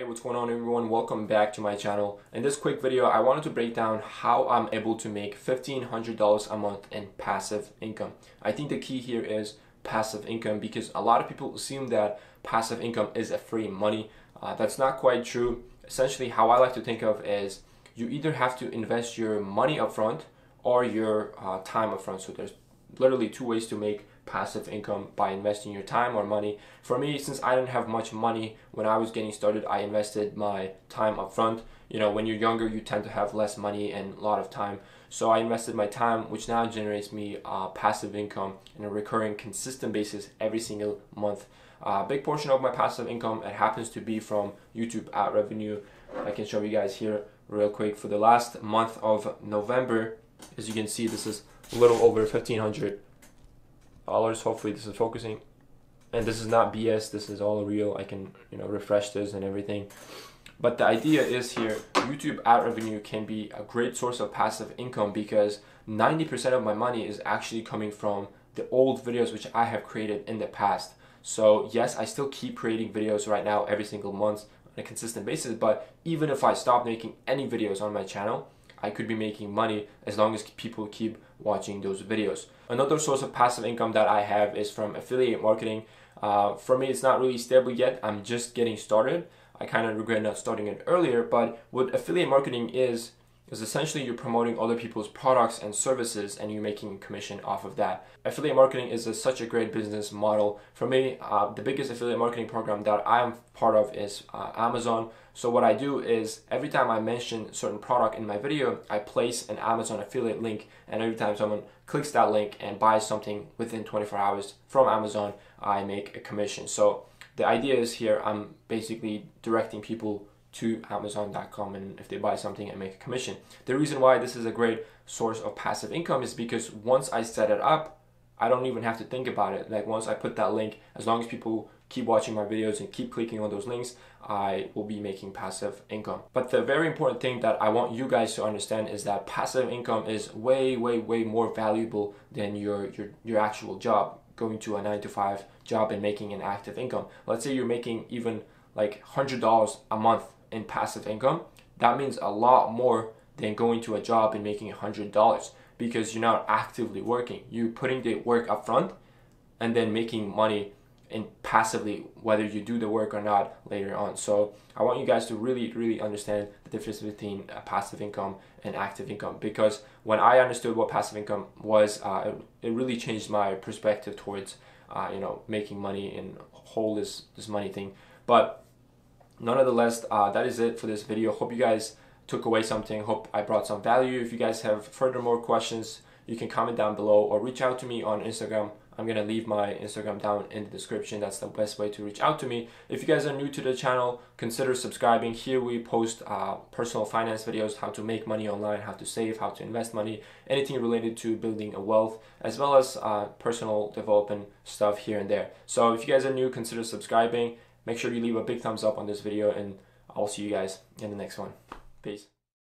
Hey, what's going on everyone? Welcome back to my channel. In this quick video, I wanted to break down how I'm able to make $1,500 a month in passive income. I think the key here is passive income because a lot of people assume that passive income is a free money. That's not quite true. Essentially, how I like to think of is you either have to invest your money upfront or your time upfront. So there's literally two ways to make passive income by investing your time or money. For me, since I didn't have much money when I was getting started, I invested my time up front. You know, when you're younger, you tend to have less money and a lot of time. So I invested my time, which now generates me passive income in a recurring, consistent basis every single month. A big portion of my passive income, it happens to be from YouTube ad revenue. I can show you guys here real quick. For the last month of November, as you can see, this is a little over $1,500. Hopefully this is focusing, and this is not BS, this is all real. I can refresh this and everything, but the idea is here YouTube ad revenue can be a great source of passive income because 90% of my money is actually coming from the old videos which I have created in the past. So yes, I still keep creating videos right now every single month on a consistent basis, but even if I stop making any videos on my channel, I could be making money as long as people keep watching those videos. Another source of passive income that I have is from affiliate marketing. For me, it's not really stable yet. I'm just getting started. I kind of regret not starting it earlier, but what affiliate marketing is essentially you're promoting other people's products and services and you're making commission off of that. Affiliate marketing is such a great business model. For me, the biggest affiliate marketing program that I'm part of is Amazon. So what I do is every time I mention a certain product in my video, I place an Amazon affiliate link, and every time someone clicks that link and buys something within 24 hours from Amazon, I make a commission. So the idea is here, I'm basically directing people to Amazon.com, and if they buy something, I make a commission. The reason why this is a great source of passive income is because once I set it up, I don't even have to think about it. Like once I put that link, as long as people keep watching my videos and keep clicking on those links, I will be making passive income. But the very important thing that I want you guys to understand is that passive income is way more valuable than your actual job, going to a 9-to-5 job and making an active income. Let's say you're making even like $100 a month in passive income. That means a lot more than going to a job and making $100 because you're not actively working. You're putting the work up front and then making money in passively, whether you do the work or not later on. So I want you guys to really understand the difference between passive income and active income, because when I understood what passive income was, it really changed my perspective towards making money and whole this money thing. But nonetheless, that is it for this video. Hope you guys took away something. Hope I brought some value. If you guys have furthermore questions, you can comment down below or reach out to me on Instagram. I'm gonna leave my Instagram down in the description. That's the best way to reach out to me. If you guys are new to the channel, consider subscribing. Here we post personal finance videos, how to make money online, how to save, how to invest money, anything related to building a wealth, as well as personal development stuff here and there. So if you guys are new, consider subscribing. Make sure you leave a big thumbs up on this video, and I'll see you guys in the next one. Peace.